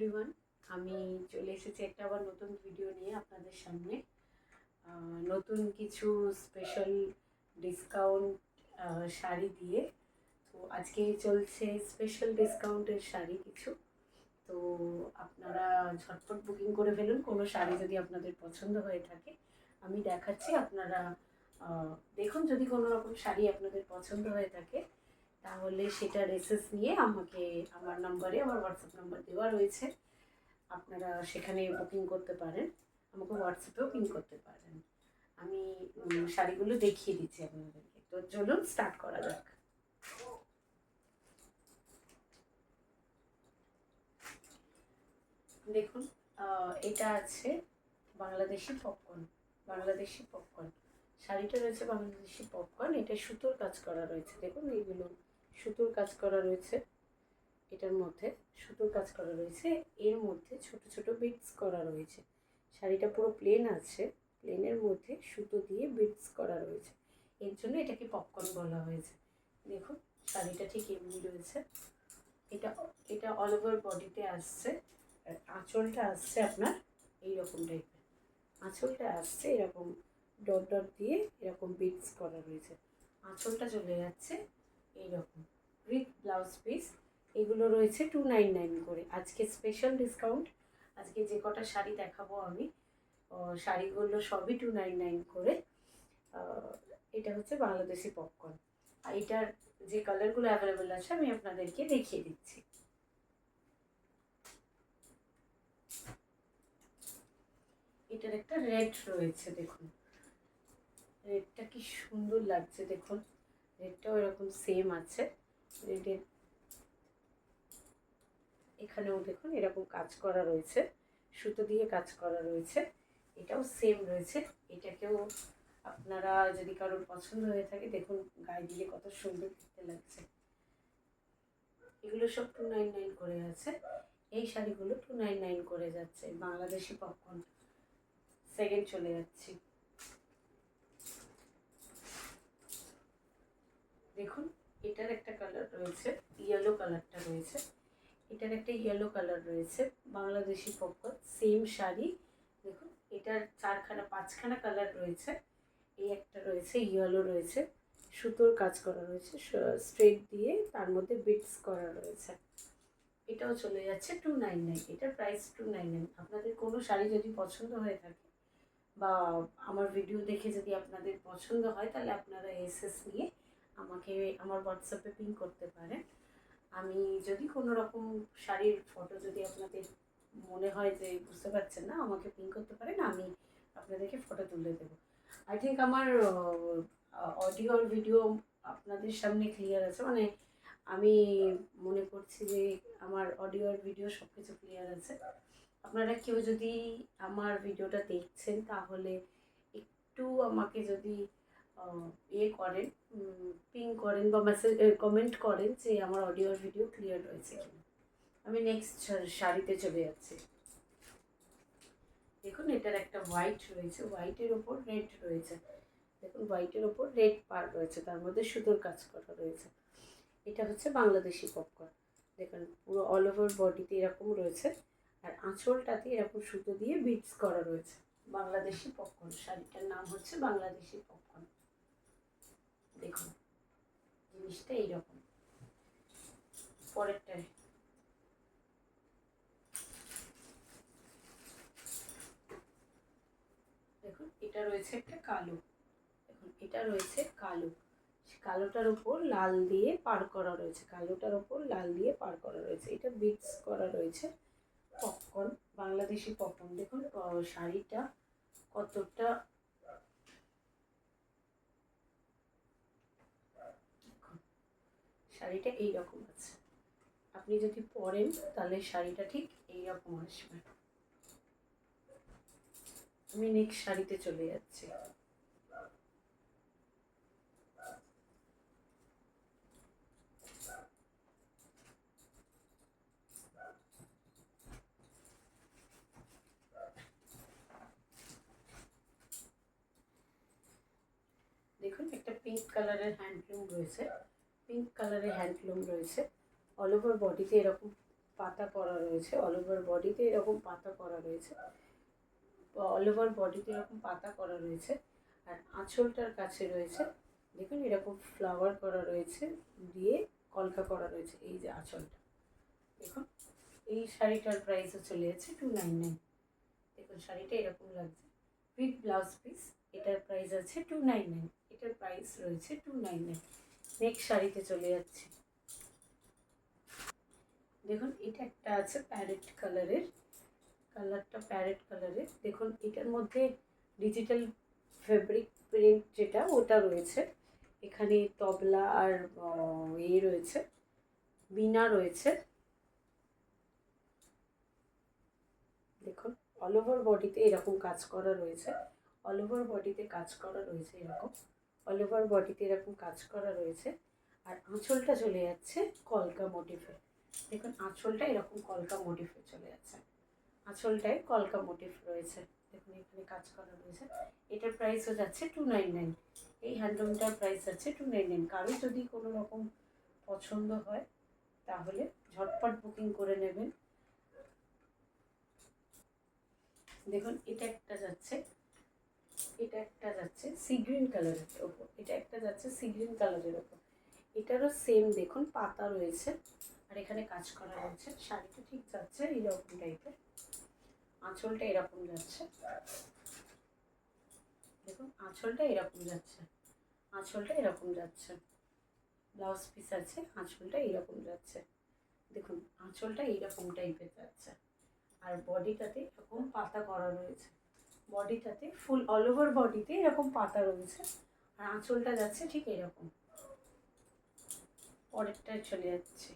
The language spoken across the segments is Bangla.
এভরিওয়ান, আমি চলে এসেছি একটা আবার নতুন ভিডিও নিয়ে আপনাদের সামনে। নতুন কিছু স্পেশাল ডিসকাউন্ট শাড়ি দিয়ে। তো আজকে চলছে স্পেশাল ডিসকাউন্টের শাড়ি কিছু। তো আপনারা ঝটপট বুকিং করে ফেলুন কোনো শাড়ি যদি আপনাদের পছন্দ হয়ে থাকে। আমি দেখাচ্ছি, আপনারা দেখুন। যদি কোনো রকম শাড়ি আপনাদের পছন্দ হয়ে থাকে তাহলে সেটা রেসেস নিয়ে আমাকে আমার নাম্বারে, আমার হোয়াটসঅ্যাপ নাম্বার দেওয়া রয়েছে, আপনারা সেখানে বুকিং করতে পারেন, আমাকে হোয়াটসঅ্যাপেও পিং করতে পারেন। আমি শাড়িগুলো দেখিয়ে দিচ্ছি আপনাদেরকে। তো চলুন স্টার্ট করা যাক। দেখুন, এটা আছে বাংলাদেশি পপকর্ন। বাংলাদেশি পপকর্ন শাড়িটা রয়েছে, বাংলাদেশি পপকর্ন। এটা সুতোর কাজ করা রয়েছে, দেখুন এইগুলো সুতোর কাজ করা রয়েছে। এটার মধ্যে সুতোর কাজ করা রয়েছে, এর মধ্যে ছোট ছোট বিটস করা রয়েছে। শাড়িটা পুরো প্লেন আছে, প্লেনের মধ্যে সুতো দিয়ে বিটস করা রয়েছে, এর জন্য এটাকে পপকর্ন বলা হয়েছে। দেখুন শাড়িটা ঠিক এমনি রয়েছে। এটা এটা অল ওভার বডিতে আসছে। আর আঁচলটা আসছে আপনার এইরকম টাইপের। আঁচলটা আসছে এরকম ডট ডট দিয়ে এরকম বিটস করা রয়েছে। আঁচলটা চলে যাচ্ছে এইরকম উইথ ব্লাউজ পিস। এগুলো রয়েছে 299 করে। আজকে স্পেশাল ডিসকাউন্ট। আজকে যে কটা শাড়ি দেখাবো আমি, শাড়িগুলো সবই 299 করে। এটা হচ্ছে বাংলাদেশি পপকর্ন। আর এটার যে কালারগুলো অ্যাভেলেবেল আছে আমি আপনাদেরকে দেখিয়ে দিচ্ছি। এটার একটা রেড রয়েছে, দেখুন রেডটা কি সুন্দর লাগছে। দেখুন রেডটাও এরকম সেম আছে। রেডের এখানেও দেখুন এরকম কাজ করা রয়েছে, সুতো দিয়ে কাজ করা রয়েছে। এটাও সেম রয়েছে। এটাকেও আপনারা যদি কারোর পছন্দ হয়ে থাকে, দেখুন গায়ে দিলে কত সুন্দর দেখতে লাগছে। এগুলো সব 299 করে আছে। এই শাড়িগুলো 299 করে যাচ্ছে। বাংলাদেশি পপকর্ন। সেকেন্ড চলে যাচ্ছি। দেখুন এটার একটা কালার রয়েছে, ইয়েলো কালারটা রয়েছে। এটার একটা ইয়েলো কালার রয়েছে। Bangladeshi popcorn, same sari. দেখুন এটার চারখানা পাঁচখানা কালার রয়েছে। এই একটা রয়েছে, ইয়েলো রয়েছে, সুতোর কাজ করা রয়েছে স্ট্রেট দিয়ে, তার মধ্যে বিটস করা রয়েছে। এটাও চলে যাচ্ছে 299। এটার প্রাইস 299। আপনাদের কোনো শাড়ি যদি পছন্দ হয়ে থাকে বা আমার ভিডিও দেখে যদি আপনাদের পছন্দ হয়, তাহলে আপনারা এসএস নিয়ে আমাকে আমার হোয়াটসঅ্যাপে পিং করতে পারেন। আমি যদি কোনো রকম শাড়ির ফটো যদি আপনাদের মনে হয় যে বুঝতে পারছেন না, আমাকে পিং করতে পারেন, আমি আপনাদেরকে ফটো তুলে দেবো। আই থিঙ্ক আমার অডিও আর ভিডিও আপনাদের সামনে ক্লিয়ার আছে, মানে আমি মনে করছি যে আমার অডিও আর ভিডিও সব কিছু ক্লিয়ার আছে। আপনারা কেউ যদি আমার ভিডিওটা দেখছেন তাহলে একটু আমাকে যদি ইয়ে করেন, পিং করেন বা মেসেজ কমেন্ট করেন যে আমার অডিও আর ভিডিও ক্লিয়ার রয়েছে কিনা। আমি নেক্সট শাড়িতে চলে যাচ্ছি। দেখুন এটার একটা হোয়াইট রয়েছে, হোয়াইটের ওপর রেড রয়েছে। দেখুন হোয়াইটের ওপর রেড পার রয়েছে, তার মধ্যে সুতোর কাজ করা রয়েছে। এটা হচ্ছে বাংলাদেশি পপকর্ন। দেখুন পুরো অল ওভার বডিতে এরকম রয়েছে, আর আঁচলটাতে এরকম সুতো দিয়ে বিটস করা রয়েছে। বাংলাদেশি পপকর্ন, শাড়িটার নাম হচ্ছে বাংলাদেশি পপকর্ন। দেখুন জিনিসটা এইরকম। পরেরটায় দেখুন এটা রয়েছে একটা কালো। দেখুন এটা রয়েছে কালো, কালোটার উপর লাল দিয়ে পার করা রয়েছে। কালোটার উপর লাল দিয়ে পার করা রয়েছে। এটা বিটস করা রয়েছে। Popcorn, Bangladeshi popcorn. দেখুন শাড়িটা কতটা, শাড়িটা এইরকম আছে। আপনি যদি পরেন তাহলে শাড়িটা ঠিক এইরকম আসবে। আমি নেক্সট শাড়িতে চলে যাচ্ছি। দেখুন একটা পিঙ্ক কালারের হ্যান্ডলুম রয়েছে, পিঙ্ক কালারের হ্যান্ডলুম রয়েছে। অল ওভার বডিতে এরকম পাতা করা রয়েছে, অল ওভার বডিতে এরকম পাতা করা রয়েছে, অল ওভার বডিতে এরকম পাতা করা রয়েছে। আর আঁচলটার কাছে রয়েছে দেখুন এরকম ফ্লাওয়ার করা রয়েছে, দিয়ে কলকা করা রয়েছে। এই যে আঁচলটা দেখুন, এই শাড়িটার প্রাইসও চলে যাচ্ছে 299। দেখুন শাড়িটা এরকম লাগছে উইথ ব্লাউজ পিস। এটার প্রাইস আছে 299, এটার প্রাইস রয়েছে 299। নেক্সট শাড়িতে চলে যাচ্ছে। দেখুন এটা একটা আছে প্যারেট কালারের, কালারটা প্যারেট কালারের। দেখুন এটার মধ্যে ডিজিটাল ফেব্রিক প্রিন্ট যেটা ওটা রয়েছে, এখানে তবলা আর রয়েছে, বীণা রয়েছে। দেখুন অল ওভার বডিতে এরকম কাজ করা রয়েছে, অল ওভার বডিতে কাজ করা রয়েছে, এরকম অল ওভার বডিতে এরকম কাজ করা রয়েছে। আর আঁচলটা চলে যাচ্ছে কলকা মোটিফে। দেখুন আঁচলটা এরকম কলকা মোটিফে চলে যাচ্ছে, আঁচলটায় কলকা মোটিফ রয়েছে। দেখুন এখানে কাজ করা রয়েছে। এটার প্রাইসও যাচ্ছে 299। এই হ্যান্ডলুমটার প্রাইস যাচ্ছে 299। কারো যদি কোনো রকম পছন্দ হয় তাহলে ঝটপট বুকিং করে নেবেন। দেখুন এটা একটা যাচ্ছে, এটা একটা যাচ্ছে সি গ্রিন কালারের ওপর, এটা একটা যাচ্ছে সি গ্রিন কালারের ওপর। এটারও সেম দেখুন পাতা রয়েছে আর এখানে কাজ করা রয়েছে। শাড়িটা ঠিক যাচ্ছে এইরকম টাইপের, আঁচলটা এরকম যাচ্ছে। দেখুন আঁচলটা এরকম যাচ্ছে, আঁচলটা এরকম যাচ্ছে, ব্লাউজ পিস আছে, আঁচলটা এরকম যাচ্ছে। দেখুন আঁচলটা এইরকম টাইপের যাচ্ছে। আর বডিটাতে এরকম পাতা করা রয়েছে, বডিটাতে ফুল অল ওভার বডিতে এরকম পাতা রয়েছে। আর আঁচলটা যাচ্ছে ঠিক এরকম। পরেরটায় চলে যাচ্ছে।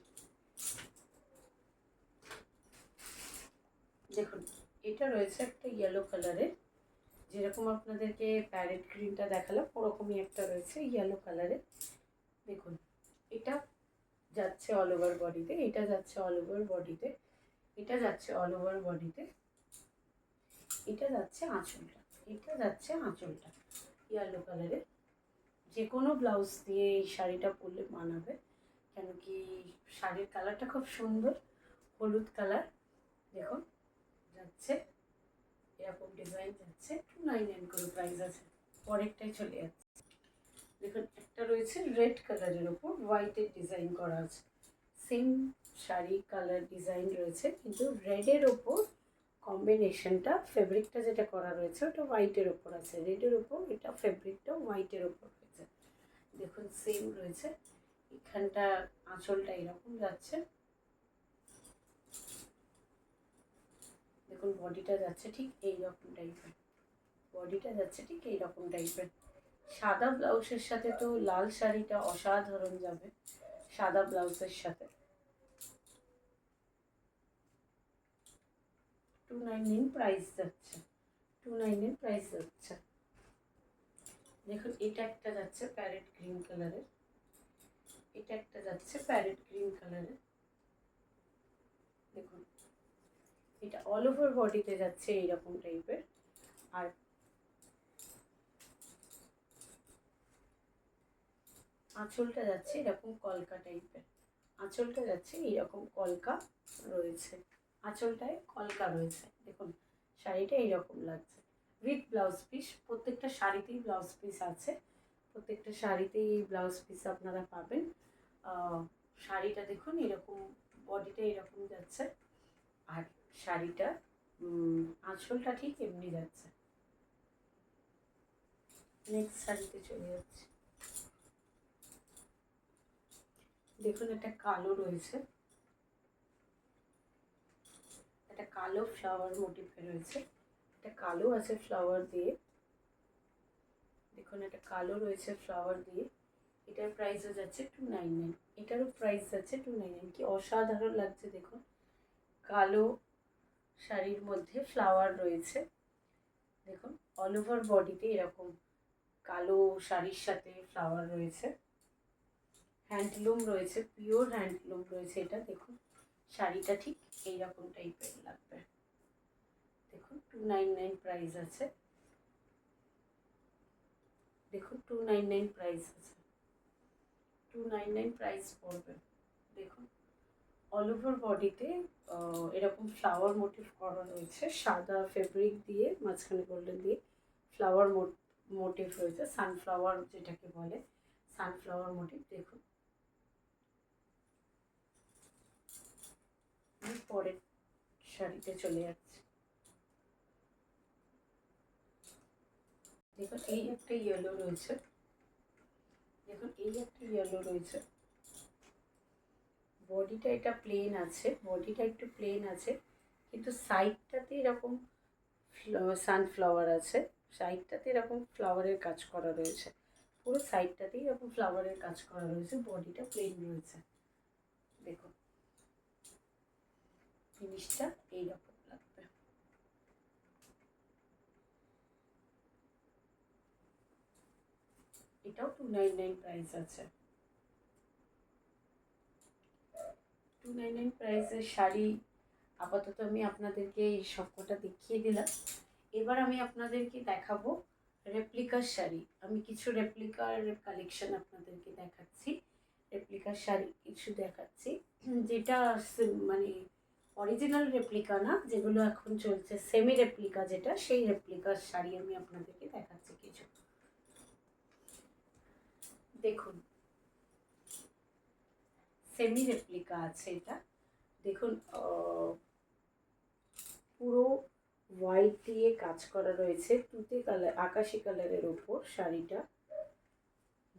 দেখুন এটা রয়েছে একটা ইয়েলো কালারের, যেরকম আপনাদেরকে প্যারেট গ্রিনটা দেখালাম ওরকমই একটা রয়েছে ইয়েলো কালারের। দেখুন এটা যাচ্ছে অল ওভার বডিতে, এটা যাচ্ছে অল ওভার বডিতে, এটা যাচ্ছে অল ওভার বডিতে, এটা যাচ্ছে আঁচলটা, এটা যাচ্ছে আঁচলটা ইয়েলো কালারের। যে কোনো ব্লাউজ দিয়ে এই শাড়িটা পরলে মানাবে, কেন কি শাড়ির কালারটা খুব সুন্দর, হলুদ কালার। দেখুন যাচ্ছে এরকম ডিজাইন যাচ্ছে 299 করে প্রাইস আছে। পরেরটাই চলে যাচ্ছে। দেখুন একটা রয়েছে রেড কালারের ওপর হোয়াইটের ডিজাইন করা আছে, সেম শাড়ি কালার ডিজাইন রয়েছে কিন্তু রেডের ওপর কম্বিনেশনটা ফেব্রিকটা যেটা করা রয়েছে ওটা হোয়াইটের ওপর আছে, রেডের ওপর এটা ফেব্রিকটা হোয়াইটের ওপর রয়েছে। দেখুন সেম রয়েছে, এখানটা আঁচলটা এরকম যাচ্ছে। দেখুন বডিটা যাচ্ছে ঠিক এইরকম টাইপের, বডিটা যাচ্ছে ঠিক এইরকম টাইপের। সাদা ব্লাউজের সাথে তো লাল শাড়িটা অসাধারণ যাবে সাদা ব্লাউজের সাথে। 299 প্রাইস যাচ্ছে, 299 প্রাইস যাচ্ছে। দেখুন এটা একটা যাচ্ছে প্যারেট গ্রিন কালারের, এটা একটা যাচ্ছে প্যারেট গ্রিন কালারের। দেখুন এটা অল ওভার বডিতে যাচ্ছে এইরকম টাইপের। আর আঁচলটা যাচ্ছে এরকম কলকা টাইপের, আঁচলটা যাচ্ছে এইরকম কলকা রয়েছে, আঁচলটায় কলকা রয়েছে। দেখুন শাড়িটা এইরকম লাগছে উইথ ব্লাউজ পিস। প্রত্যেকটা শাড়িতেই ব্লাউজ পিস আছে, প্রত্যেকটা শাড়িতেই এই ব্লাউজ পিস আপনারা পাবেন। শাড়িটা দেখুন এরকম বডিটা এরকম যাচ্ছে, আর শাড়িটা আঁচলটা ঠিক এমনি যাচ্ছে। নেক্সট শাড়িতে চলে যাচ্ছে। দেখুন একটা কালো রয়েছে, একটা কালো ফ্লাওয়ার মোটিভে রয়েছে, একটা কালো আছে ফ্লাওয়ার দিয়ে। দেখুন একটা কালো রয়েছে ফ্লাওয়ার দিয়ে, এটার প্রাইসও যাচ্ছে 299, এটারও প্রাইস যাচ্ছে 299। কি অসাধারণ লাগছে দেখুন, কালো শাড়ির মধ্যে ফ্লাওয়ার রয়েছে। দেখুন অল ওভার বডিতে এরকম কালো শাড়ির সাথে ফ্লাওয়ার রয়েছে, হ্যান্ডলুম রয়েছে, পিওর হ্যান্ডলুম রয়েছে এটা। দেখুন শাড়িটা ঠিক এইরকম টাইপের লাগবে। দেখুন 299 প্রাইস আছে, দেখুন 299 প্রাইস আছে, 299 প্রাইস পড়বে। দেখুন অল ওভার বডিতে এরকম ফ্লাওয়ার মোটিভ করা রয়েছে, সাদা ফেব্রিক দিয়ে মাঝখানে গোল্ডেন দিয়ে ফ্লাওয়ার মোটিভ রয়েছে, সানফ্লাওয়ার যেটাকে বলে সানফ্লাওয়ার মোটিভ। দেখুন আমি পরের শাড়িতে চলে যাচ্ছি। দেখুন এই একটা ইয়েলো রয়েছে, দেখুন এই একটা ইয়েলো রয়েছে। বডিটা এটা প্লেন আছে, বডিটা একটু প্লেন আছে, কিন্তু সাইডটাতে এরকম সানফ্লাওয়ার আছে, সাইডটাতে এরকম ফ্লাওয়ারের কাজ করা রয়েছে, পুরো সাইডটাতেই এরকম ফ্লাওয়ারের কাজ করা রয়েছে, বডিটা প্লেন রয়েছে। দেখুন জিনিসটা এইরকম লাগবে। এটাও 299 প্রাইস আছে। 299 প্রাইসের শাড়ি আপাতত আমি আপনাদেরকে এই সবকটা দেখিয়ে দিলাম। এবার আমি আপনাদেরকে দেখাবো রেপ্লিকার শাড়ি। আমি কিছু রেপ্লিকার কালেকশন আপনাদেরকে দেখাচ্ছি, রেপ্লিকার শাড়ি কিছু দেখাচ্ছি, যেটা মানে অরিজিনাল রেপ্লিকা না, যেগুলো এখন চলছে সেমি রেপ্লিকা, যেটা সেই রেপ্লিকার শাড়ি আমি আপনাদেরকে দেখাচ্ছি কিছু। দেখুন সেমি রেপ্লিকা আছে এটা। দেখুন পুরো হোয়াইট দিয়ে কাজ করা রয়েছে, তুতে কালার আকাশি কালারের ওপর শাড়িটা,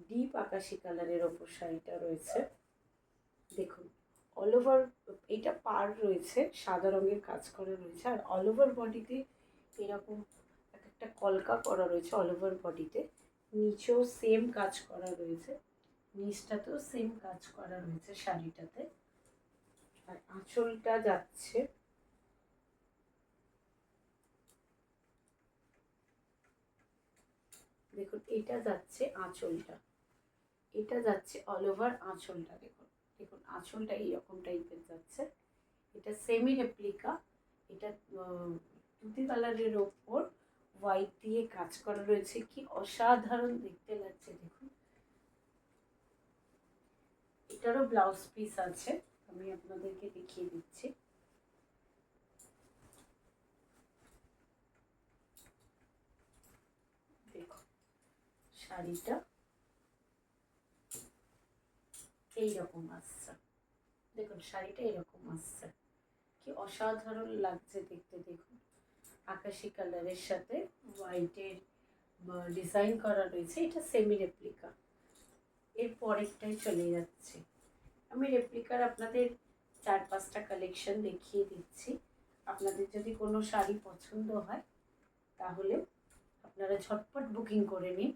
ডিপ আকাশি কালারের ওপর শাড়িটা রয়েছে। দেখুন অল ওভার এটা পার রয়েছে, সাদা রঙের কাজ করা রয়েছে, আর অল ওভার বডিতে এরকম একটা কলকা করা রয়েছে অল ওভার বডিতে, নিচেও সেম কাজ করা রয়েছে, নিচটাতেও সেম কাজ করা রয়েছে শাড়িটাতে। আর আঁচলটা যাচ্ছে দেখুন, এটা যাচ্ছে আঁচলটা, এটা যাচ্ছে অল ওভার আঁচলটা। দেখুন দেখুন আঁচলটা এইরকম টাইপের যাচ্ছে। এটা সেমি রেপ্লিকা, এটা তুতি কালারের ওপর হোয়াইট দিয়ে কাজ করা রয়েছে, কি অসাধারণ দেখতে লাগছে। দেখুন এটারও ব্লাউজ পিস আছে, আমি আপনাদেরকে দেখিয়ে দিচ্ছি। দেখুন শাড়িটা এইরকম আসছে, দেখুন শাড়িটা এরকম আসছে, কি অসাধারণ লাগছে দেখতে। দেখুন আকাশি কালারের সাথে হোয়াইটের ডিজাইন করা রয়েছে, এটা সেমি রেপ্লিকা। এর পরেরটাই চলে যাচ্ছে, আমি রেপ্লিকার আপনাদের 4-5টা কালেকশন দেখিয়ে দিচ্ছি। আপনাদের যদি কোনো শাড়ি পছন্দ হয় তাহলে আপনারা ঝটপট বুকিং করে নিন।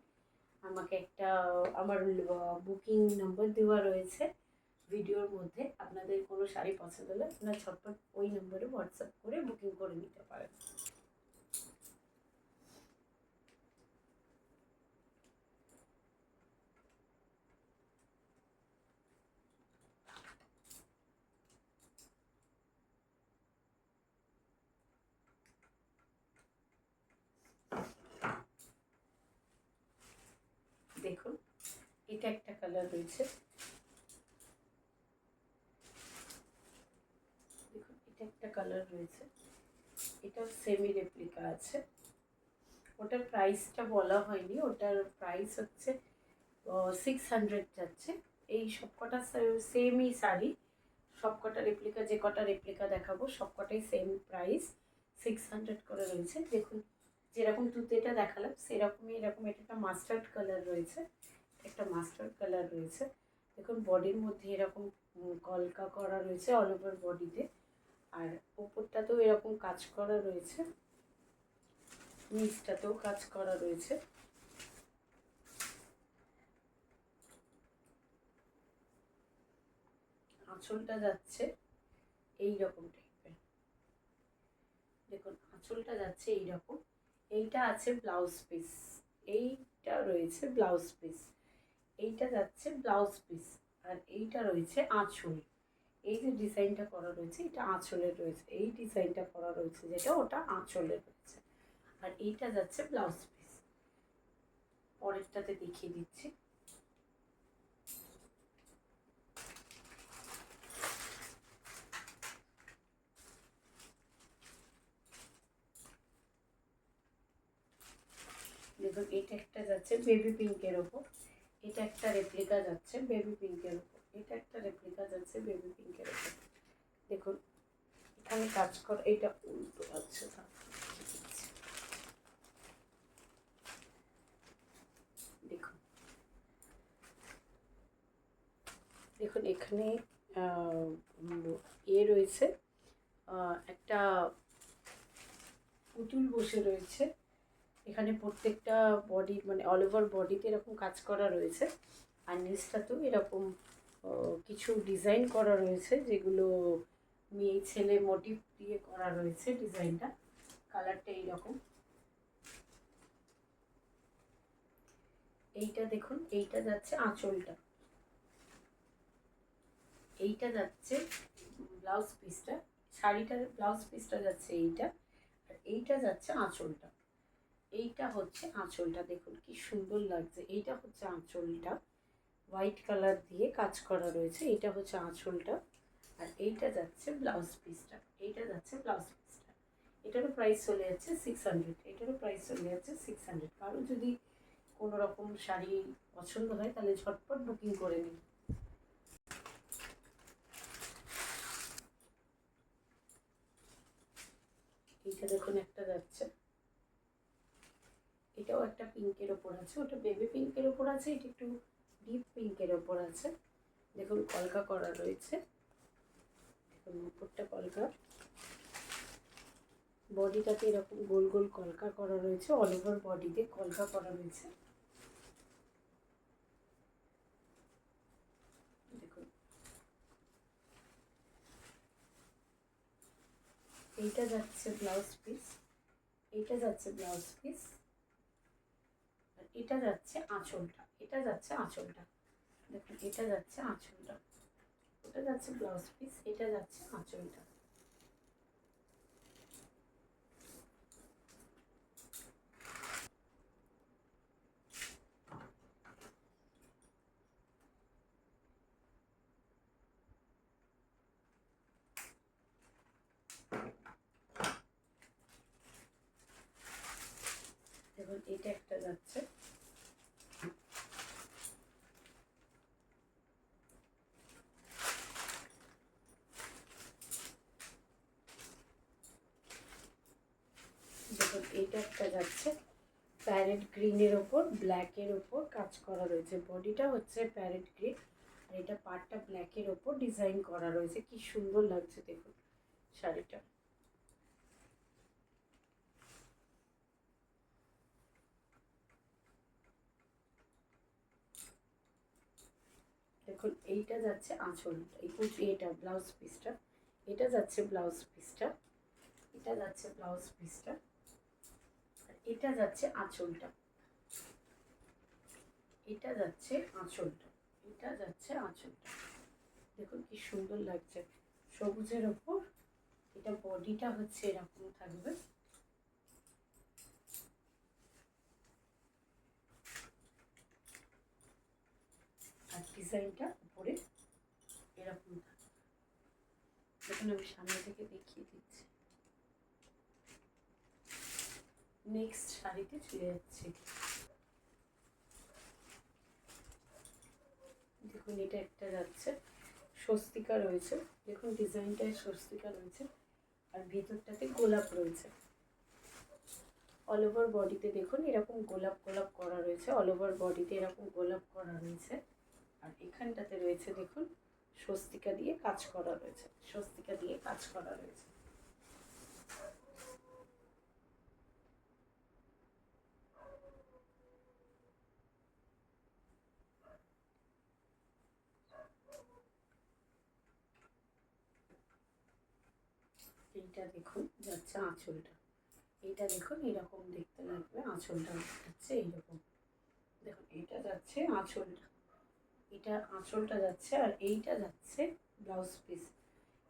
আমাকে একটা আমার বুকিং নাম্বার দেওয়া রয়েছে ভিডিওর মধ্যে, আপনাদের কোনো শাড়ি পছন্দ হলে আপনারা ঝটপট ওই নম্বরে হোয়াটসঅ্যাপ করে বুকিং করে নিতে পারেন। দেখুন এটা একটা কালার রয়েছে, দেখুন এটা একটা কালার রয়েছে, এটাও সেমি রেপ্লিকা আছে। ওটার প্রাইসটা বলা হয়নি, ওটার প্রাইস হচ্ছে 600 যাচ্ছে। এই সবকটা সেমই শাড়ি, সবকটা রেপ্লিকা, যে কটা রেপ্লিকা দেখাবো সবকটাই সেম প্রাইস 600 করে রয়েছে। দেখুন যেরকম তুতেটা দেখালাম সেরকমই এরকম এটা একটা মাস্টার্ড কালার রয়েছে, একটা মাস্টার্ড কালার রয়েছে। দেখুন বডির মধ্যে এরকম কলকা করা রয়েছে অল ওভার বডিতে, আর উপরটাতেও এরকম কাজ করা রয়েছে, নিচটাতেও কাজ করা রয়েছে। আঁচলটা যাচ্ছে এই রকম টাইপের, দেখুন আঁচলটা যাচ্ছে এই রকম। এইটা আছে ব্লাউজ পিস, এইটা রয়েছে ব্লাউজ পিস, এইটা যাচ্ছে ব্লাউজ পিস, আর এইটা রয়েছে আঁচল। এই যে ডিজাইনটা করা রয়েছে এটা আঁচলের রয়েছে, এই ডিজাইনটা করা রয়েছে যেটা ওটা আঁচলের রয়েছে, আর এইটা যাচ্ছে ব্লাউজ পিস। পরেরটাতে দেখিয়ে দিচ্ছি। দেখুন এটা একটা যাচ্ছে বেবি পিঙ্কের ওপর, এটা একটা রেপ্লিকা যাচ্ছে বেবি পিঙ্কের ওপর, এটা একটা রেপ্লিকা যাচ্ছে বেবি পিঙ্কের ওপর। দেখুন এখানে কাজ করা, এটা উল্টো আছে, দেখুন দেখুন এখানে রয়েছে, একটা পুতুল বসে রয়েছে এখানে। প্রত্যেকটা বডি মানে অল ওভার বডিতে এরকম কাজ করা রয়েছে, আর নিচটাতেও এরকম কিছু ডিজাইন করা রয়েছে, যেগুলো মেয়ে ছেলে মোটিভ দিয়ে করা রয়েছে। ডিজাইনটা কালারটা এইরকম। এইটা দেখুন, এইটা যাচ্ছে আঁচলটা, এইটা যাচ্ছে ব্লাউজ পিসটা, শাড়িটার ব্লাউজ পিসটা যাচ্ছে এইটা, আর এইটা যাচ্ছে আঁচলটা। এইটা হচ্ছে আঁচলটা, দেখুন কি সুন্দর লাগছে। এইটা হচ্ছে আঁচলটা, হোয়াইট কালার দিয়ে কাজ করা রয়েছে, এইটা হচ্ছে আঁচলটা। আর এইটা যাচ্ছে ব্লাউজ পিসটা, এইটা যাচ্ছে ব্লাউজ পিসটা। এটারও প্রাইস চলে যাচ্ছে 600, এটারও প্রাইস চলে যাচ্ছে 600। কারো যদি কোনো রকম শাড়ি পছন্দ হয় তাহলে ঝটপট বুকিং করে নিন। এইটা দেখুন একটা যাচ্ছে, এটাও একটা পিঙ্কের ওপর আছে, ওটা বেবি পিঙ্কের ওপর আছে, এটা একটু ডিপ পিঙ্কের ওপর আছে। দেখুন কলকা করা রয়েছে, দেখুন উপরটা কলকা, বডিটাতে এরকম গোল গোল কলকা করা রয়েছে, অল ওভার বডিতে কলকা করা রয়েছে। দেখুন এইটা যাচ্ছে ব্লাউজ পিস, এইটা যাচ্ছে ব্লাউজ পিস, আর এটা যাচ্ছে আঁচলটা, এটা যাচ্ছে আঁচলটা। দেখুন এটা যাচ্ছে আঁচলটা, ওটা যাচ্ছে ব্লাউজ পিস, এটা যাচ্ছে আঁচলটা। দেখুন এটা একটা যাচ্ছে, দেখুন এইটা একটা যাচ্ছে প্যারেট গ্রিনের ওপর ব্ল্যাকের ওপর কাজ করা রয়েছে। বডিটা হচ্ছে প্যারেট গ্রিন, আর এটা পাড়টা ব্ল্যাকের ওপর ডিজাইন করা রয়েছে। কি সুন্দর লাগছে দেখুন শাড়িটা। দেখুন এইটা যাচ্ছে আঁচলটা, এটা ব্লাউজ পিসটা, এটা যাচ্ছে ব্লাউজ পিসটা, এটা যাচ্ছে ব্লাউজ পিসটা, আর এটা যাচ্ছে আঁচলটা, এটা যাচ্ছে আঁচলটা, এটা যাচ্ছে আঁচলটা। দেখুন কি সুন্দর লাগছে সবুজের ওপর। এটা বডিটা হচ্ছে এরকম থাকবে, আর ডিজাইনটা উপরে এরকম থাকবে। দেখুন আমি সামনে থেকে দেখিয়ে দিচ্ছি। নেক্সট শাড়িতে চলে যাচ্ছে। দেখুন এটা একটা যাচ্ছে স্বস্তিকা রয়েছে, দেখুন ডিজাইনটায় স্বস্তিকা রয়েছে, আর ভিতরটাতে গোলাপ রয়েছে। অল ওভার বডিতে দেখুন এরকম গোলাপ গোলাপ করা রয়েছে, অল ওভার বডিতে এরকম গোলাপ করা রয়েছে, আর এখানটাতে রয়েছে দেখুন স্বস্তিকা দিয়ে কাজ করা রয়েছে, স্বস্তিকা দিয়ে কাজ করা রয়েছে। এইটা দেখুন যাচ্ছে আঁচলটা, এইটা দেখুন এরকম দেখতে লাগবে, আঁচলটা যাচ্ছে এইরকম। দেখুন এটা যাচ্ছে আঁচলটা, এটা আঁচলটা যাচ্ছে, আর এইটা যাচ্ছে ব্লাউজ পিস,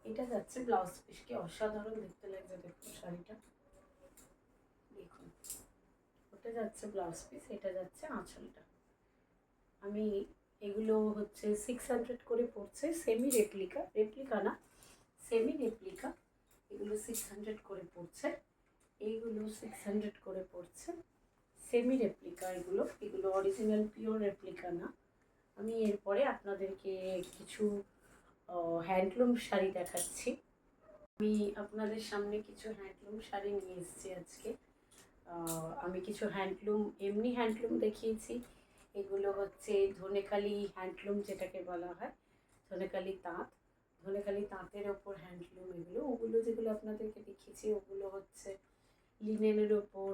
এটা যাচ্ছে ব্লাউজ পিস। কি অসাধারণ দেখতে লাগবে দেখুন শাড়িটা। দেখুন ওটা যাচ্ছে ব্লাউজ পিস, এটা যাচ্ছে আঁচলটা। আমি এগুলো হচ্ছে 600 করে পড়ছে, সেমি রেপ্লিকা, রেপ্লিকা না সেমি রেপ্লিকা, এগুলো 600 করে পড়ছে, এইগুলো 600 করে পড়ছে, সেমি রেপ্লিকা, এগুলো এগুলো অরিজিনাল পিওর রেপ্লিকা না। আমি এরপরে আপনাদেরকে কিছু হ্যান্ডলুম শাড়ি দেখাচ্ছি। আমি আপনাদের সামনে কিছু হ্যান্ডলুম শাড়ি নিয়ে এসেছি আজকে। আমি কিছু হ্যান্ডলুম, এমনি হ্যান্ডলুম দেখিয়েছি। এগুলো হচ্ছে ধনেখালি হ্যান্ডলুম যেটাকে বলা হয়, ধনেখালি তাঁত, ধনেখালি তাঁতের ওপর হ্যান্ডলুম এগুলো। ওগুলো যেগুলো আপনাদেরকে দেখিয়েছি ওগুলো হচ্ছে লিনেনের ওপর,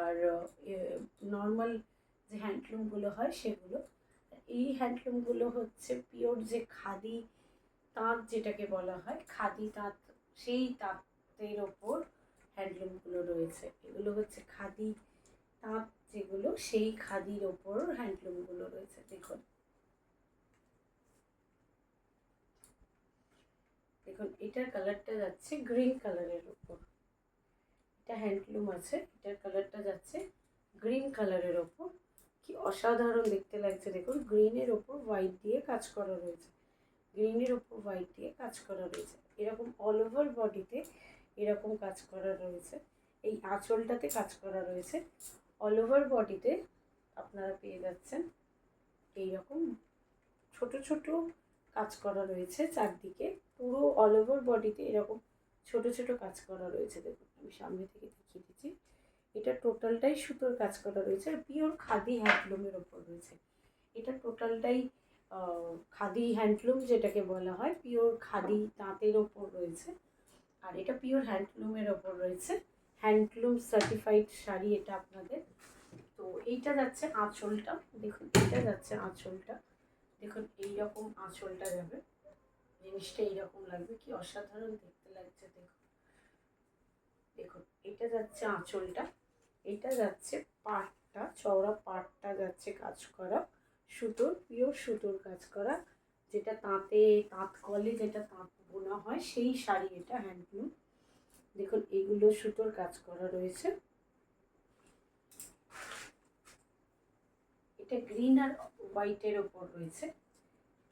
আর নর্মাল যে হ্যান্ডলুমগুলো হয় সেগুলো। এই হ্যান্ডলুমগুলো হচ্ছে পিওর যে খাদি তাঁত যেটাকে বলা হয়, খাদি তাঁত, সেই তাঁতের ওপর হ্যান্ডলুমগুলো রয়েছে। এগুলো হচ্ছে খাদি তাঁত যেগুলো, সেই খাদির ওপর হ্যান্ডলুমগুলো রয়েছে। দেখুন দেখুন এটার কালারটা যাচ্ছে গ্রিন কালারের ওপর। এটা হ্যান্ডলুম আছে, এটার কালারটা যাচ্ছে গ্রিন কালারের ওপর। কি অসাধারণ দেখতে লাগছে দেখুন, গ্রিনের ওপর হোয়াইট দিয়ে কাজ করা রয়েছে, গ্রিনের ওপর হোয়াইট দিয়ে কাজ করা রয়েছে। এরকম অল ওভার বডিতে এরকম কাজ করা রয়েছে। এই আঁচলটাতে কাজ করা রয়েছে। অল ওভার বডিতে আপনারা পেয়ে যাচ্ছেন এইরকম ছোট ছোট কাজ করা রয়েছে চারদিকে। পুরো অল ওভার বডিতে এরকম ছোট ছোট কাজ করা রয়েছে। দেখুন আমি সামনে থেকে দেখিয়ে দিচ্ছি। এটা টোটালটাই সুতোর কাজ করা রয়েছে আর পিওর খাদি হ্যান্ডলুমের ওপর রয়েছে। এটা টোটালটাই খাদি হ্যান্ডলুম যেটাকে বলা হয়, পিওর খাদি তাঁতের ওপর রয়েছে। আর এটা পিওর হ্যান্ডলুমের ওপর রয়েছে, হ্যান্ডলুম সার্টিফাইড শাড়ি এটা আপনাদের। তো এইটা যাচ্ছে আঁচলটা, দেখুন এটা যাচ্ছে আঁচলটা। দেখুন এইরকম আঁচলটা যাবে, জিনিসটা এইরকম লাগবে, কি অসাধারণ দেখতে লাগছে দেখুন। দেখুন এটা যাচ্ছে আঁচলটা, এটা যাচ্ছে পাটটা, চওড়া পাটটা যাচ্ছে কাজ করা সুতোর, পিওর সুতোর কাজ করা, যেটা তাঁতে তাঁত কলে যেটা তাঁত বোনা হয় সেই শাড়ি এটা হ্যান্ডলুম। দেখুন এগুলো সুতোর কাজ করা রয়েছে। এটা গ্রিন আর হোয়াইটের ওপর রয়েছে।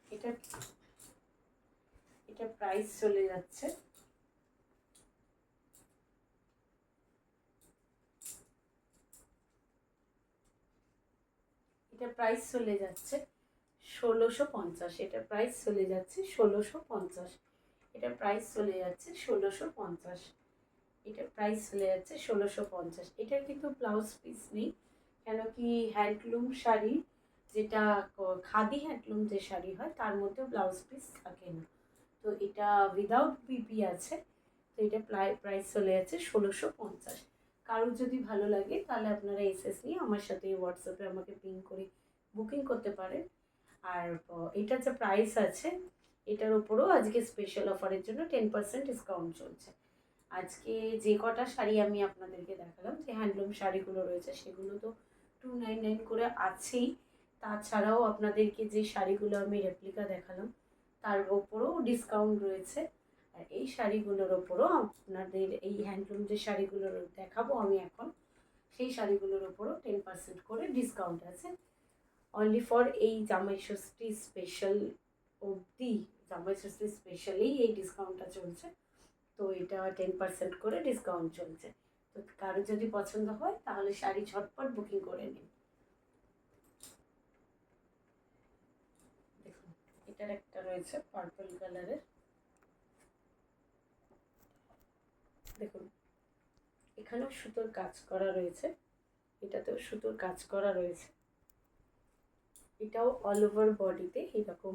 এটা এটা প্রাইস চলে যাচ্ছে এটা প্রাইস চলে যাচ্ছে 1650। এটা প্রাইস চলে যাচ্ছে 1650। এটা প্রাইস চলে যাচ্ছে 1650। এটা প্রাইস চলে যাচ্ছে 1650। এটার কিন্তু ব্লাউজ পিস নেই, কেন কি হ্যান্ডলুম শাড়ি যেটা খাদি হ্যান্ডলুম যে শাড়ি হয় তার মধ্যে ব্লাউজ পিস থাকে না। তো এটা উইদাউট বিপি আছে। তো এটা প্রাইস চলে যাচ্ছে 1650। কারোর যদি ভালো লাগে তাহলে আপনারা এসএস নিয়ে আমার সাথে হোয়াটসঅ্যাপে আমাকে পিং করে বুকিং করতে পারেন। আর এটার যে প্রাইস আছে এটার উপরেও আজকে স্পেশাল অফারের জন্য 10% ডিসকাউন্ট চলছে। আজকে যে কটা শাড়ি আমি আপনাদেরকে দেখালাম, যে হ্যান্ডলুম শাড়িগুলো রয়েছে সেগুলো তো 299 করে আছেই। তাছাড়াও আপনাদেরকে যে শাড়িগুলো আমি রেপ্লিকা দেখালাম তার ওপরেও ডিসকাউন্ট রয়েছে। আর এই শাড়িগুলোর ওপরও আপনাদের, এই হ্যান্ডলুম যে শাড়িগুলো দেখাবো আমি এখন, সেই শাড়িগুলোর ওপরও 10% করে ডিসকাউন্ট আছে। অনলি ফর এই জামাই ষষ্ঠী স্পেশাল অবধি, জামাই ষষ্ঠী স্পেশালেই এই ডিসকাউন্টটা চলছে। তো এটা 10% করে ডিসকাউন্ট চলছে। তো কারো যদি পছন্দ হয় তাহলে শাড়ি ঝটপট বুকিং করে নিন। দেখুন এটার একটা রয়েছে পার্পল কালারের। দেখুন এখানেও সুতোর কাজ করা রয়েছে, এটাতেও সুতোর কাজ করা রয়েছে। এটাও অল ওভার বডিতে এরকম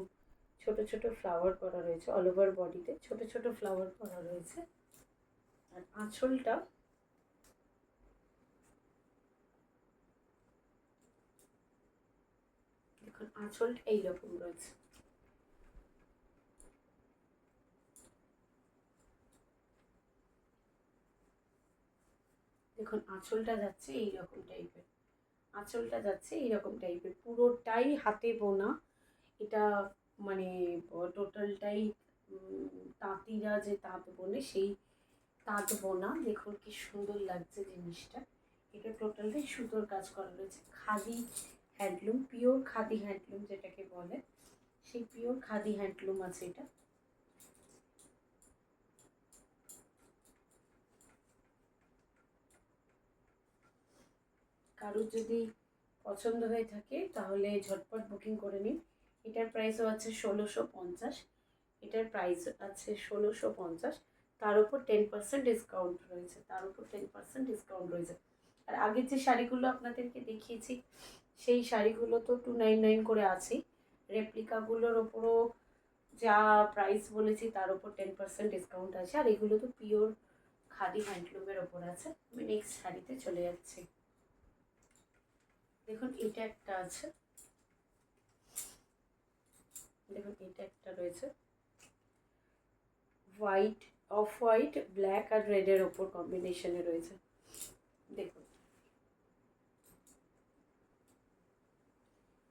ছোট ছোট ফ্লাওয়ার করা রয়েছে, অল ওভার বডিতে ছোট ছোট ফ্লাওয়ার করা রয়েছে। আর আঁচলটা দেখুন, আঁচলটা এইরকম রয়েছে। দেখুন আঁচলটা যাচ্ছে এইরকম টাইপের, আঁচলটা যাচ্ছে এইরকম টাইপের, পুরোটাই হাতে বোনা। এটা মানে টোটালটাই তাঁতিরা যে তাঁত বোনে সেই তাঁত বোনা। দেখুন কি সুন্দর লাগছে জিনিসটা। এটা টোটালটাই সুতোর কাজ করা রয়েছে, khadi handloom, pure khadi handloom যেটাকে বলে, সেই পিওর খাদি হ্যান্ডলুম আছে এটা। কারোর যদি পছন্দ হয়ে থাকে তাহলে ঝটপট বুকিং করে নিন। এটার প্রাইসও আছে 1650। এটার প্রাইস আছে 1650, তার উপর 10% ডিসকাউন্ট রয়েছে, আর আগের যে শাড়িগুলো আপনাদেরকে দেখিয়েছি সেই শাড়িগুলো তো 299 করে আছে। রেপ্লিকাগুলোর ওপরও যা প্রাইস বলেছি তার উপর 10% ডিসকাউন্ট আছে, আর এগুলো তো পিওর খাদি হ্যান্ডলুমের ওপর আছে। আমি নেক্সট শাড়িতে চলে যাচ্ছি। দেখুন এটা একটা আছে, দেখুন এটা একটা রয়েছে হোয়াইট, অফ হোয়াইট, ব্ল্যাক আর রেডের ওপর কম্বিনেশনে রয়েছে। দেখুন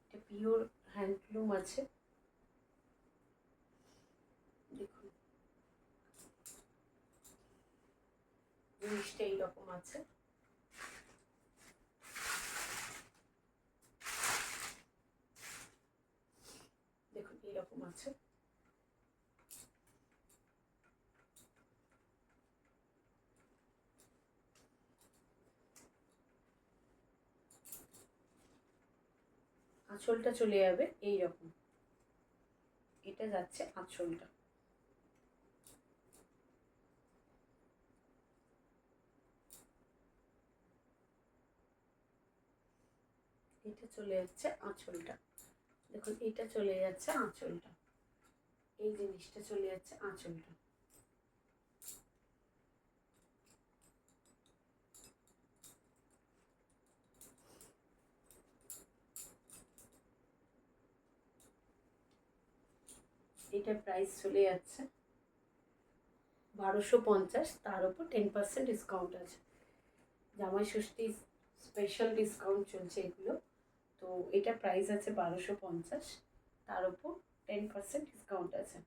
এটা পিওর হ্যান্ডলুম আছে। দেখুন জিনিসটা এইরকম আছে। দেখুন এইরকম আছে। আঁচলটা চলে যাবে এইরকম, এটা যাচ্ছে আঁচলটা। এটা চলে যাচ্ছে আঁচলটা। দেখুন এটা চলে যাচ্ছে আঁচলটা, এই জিনিসটা চলে যাচ্ছে আঁচলটা। এটার প্রাইস চলে যাচ্ছে 1250, তার উপর 10% ডিসকাউন্ট আছে। জামাই ষষ্ঠী স্পেশাল ডিসকাউন্ট চলছে এগুলো, তো এটা প্রাইস আছে 1250, তার উপর 10% ডিসকাউন্ট আছে।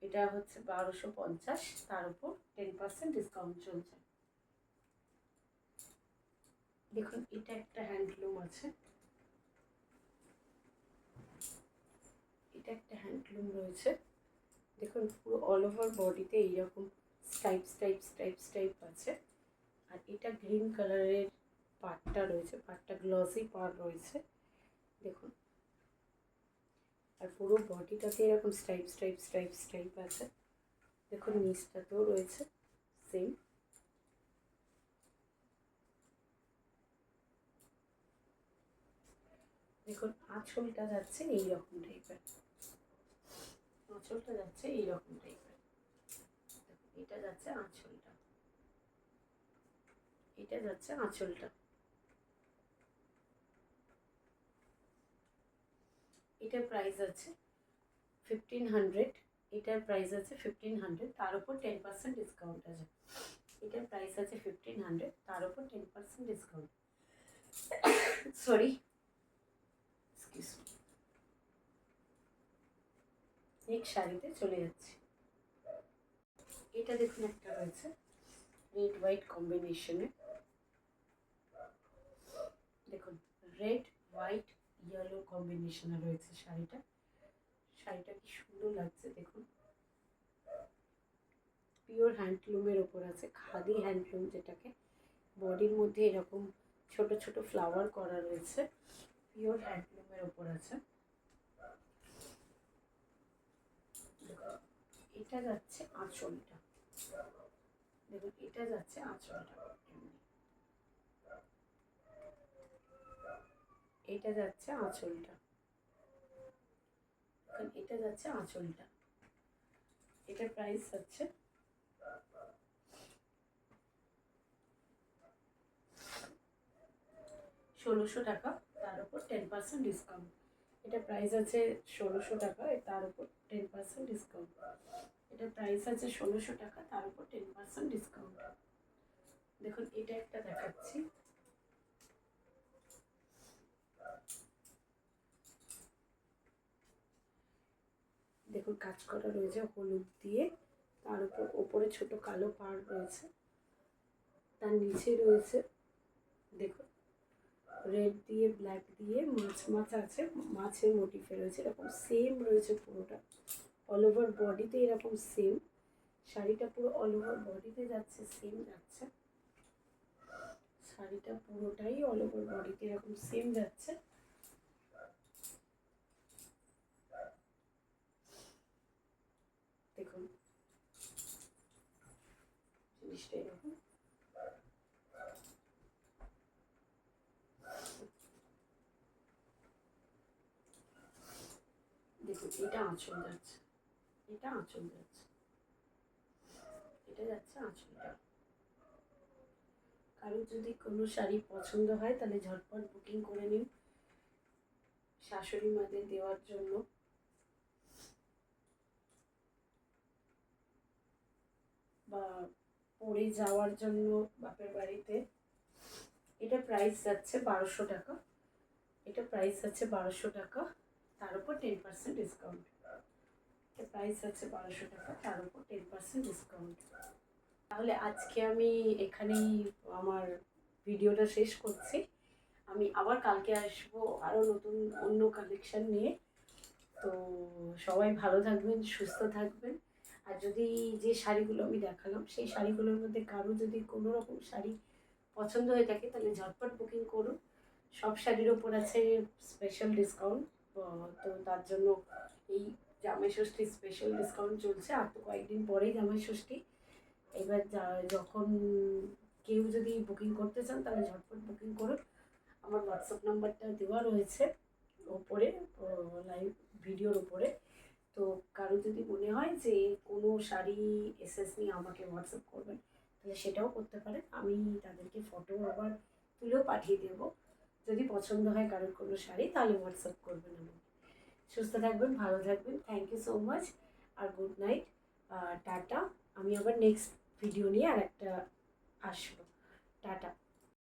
এটা হচ্ছে 1250, তার উপর 10% ডিসকাউন্ট চলছে। দেখুন এটা একটা হ্যান্ডলুম আছে, এটা একটা হ্যান্ডলুম রয়েছে। দেখুন পুরো অল ওভার বডিতে এইরকম স্টাইপ আছে, আর এটা গ্রিন কালারের পাটটা রয়েছে, পাটটা গ্লসি পার রয়েছে। দেখুন আর পুরো বডিটাতে এরকম স্টাইপ আছে। দেখুন নিচটাতেও রয়েছে সেম। দেখুন আঁচলটা যাচ্ছে এইরকম টাইপের, আঁচলটা যাচ্ছে এইরকম টাইপের। এটা যাচ্ছে আঁচলটা, এটা যাচ্ছে আঁচলটা। এটার প্রাইস আছে 1500, এটার প্রাইস আছে 1500, তার উপর 10% ডিসকাউন্ট আছে। এটার প্রাইস আছে 1500, তার উপর 10% discount. Sorry, excuse me. Next শাড়িতে চলে যাচ্ছি। এটা দেখুন একটা রয়েছে রেড হোয়াইট কম্বিনেশনে। দেখুন রেড হোয়াইট ইয়েলো কম্বিনেশনে রয়েছে শাড়িটা। শাড়িটা কি সুন্দর লাগছে দেখুন, পিওর হ্যান্ডলুমের ওপর আছে, খাদি হ্যান্ডলুম যেটাকে, বডির মধ্যে এরকম ছোট ছোট ফ্লাওয়ার করা রয়েছে, পিওর হ্যান্ডলুমের ওপর আছে। এটা যাচ্ছে আঁচলটা, দেখুন এটা যাচ্ছে আঁচলটা, এটা যাচ্ছে আঁচলটা, এটা যাচ্ছে আঁচলটা। এটার প্রাইস হচ্ছে 1600 টাকা, তার উপর 10% ডিসকাউন্ট। এটা প্রাইস আছে 1600 টাকা, তার উপর 10% ডিসকাউন্ট। এটা প্রাইস আছে 1600 টাকা, তার উপর 10% ডিসকাউন্ট। দেখুন এটা একটা দেখাচ্ছি, দেখুন কাজ করা রয়েছে হলুদ দিয়ে, তার উপর ওপরে ছোট কালো পাড় রয়েছে, তার নিচে রয়েছে দেখুন রেড দিয়ে ব্ল্যাক দিয়ে মাছ আছে, মাছের মোটিফে রয়েছে, এরকম সেম রয়েছে পুরোটা, অল ওভার বডিতে এরকম সেম। শাড়িটা পুরো অল ওভার বডিতে যাচ্ছে, সেম যাচ্ছে। শাড়িটা পুরোটাই অল ওভার বডিতে এরকম সেম যাচ্ছে। দেখুন জিনিসটা এরকম। দেখুন এটা আঁচল যাচ্ছে, এটা আঁচল যাচ্ছে, এটা যাচ্ছে আঁচলটা। কারোর যদি কোনো শাড়ি পছন্দ হয় তাহলে ঝটপট বুকিং করে নিন শাশুড়ি মাদের দেওয়ার জন্য। বা পরে যাওয়ার জন্য বাপের বাড়িতে। এটা প্রাইস যাচ্ছে 1200 টাকা। এটা প্রাইস আছে 1200 টাকা, তার উপর 10% ডিসকাউন্ট। এটা প্রাইস আছে 1200 টাকা, তার উপর 10% ডিসকাউন্ট। তাহলে আজকে আমি এখানেই আমার ভিডিওটা শেষ করছি। আমি আবার কালকে আসবো আরও নতুন অন্য কালেকশন নিয়ে। তো সবাই ভালো থাকবেন, সুস্থ থাকবেন। আর যদি যে শাড়িগুলো আমি দেখালাম সেই শাড়িগুলোর মধ্যে কারো যদি কোনো রকম শাড়ি পছন্দ হয়ে থাকে তাহলে ঝটপট বুকিং করুন। সব শাড়ির ওপর আছে স্পেশাল ডিসকাউন্ট। তো তার জন্য এই জামাই ষষ্ঠী স্পেশাল ডিসকাউন্ট চলছে। আর তো কয়েকদিন পরেই জামাই ষষ্ঠী। এবার যখন কেউ যদি বুকিং করতে চান তাহলে ঝটপট বুকিং করুন। আমার হোয়াটসঅ্যাপ নাম্বারটা দেওয়া রয়েছে ওপরে, লাইভ ভিডিওর উপরে। তো কারো যদি মনে হয় যে কোনো শাড়ি এসএস নিয়ে আমাকে হোয়াটসঅ্যাপ করবেন তাহলে সেটাও করতে পারেন। আমি তাদেরকে ফটো আবার তুলেও পাঠিয়ে দেবো। যদি পছন্দ হয় কারোর কোনো শাড়ি তাহলে হোয়াটসঅ্যাপ করবেন আমাকে। সুস্থ থাকবেন, ভালো থাকবেন। থ্যাংক ইউ সো মাচ আর গুড নাইট। টাটা। আমি আবার নেক্সট ভিডিও নিয়ে আর একটা আসবো। টাটা।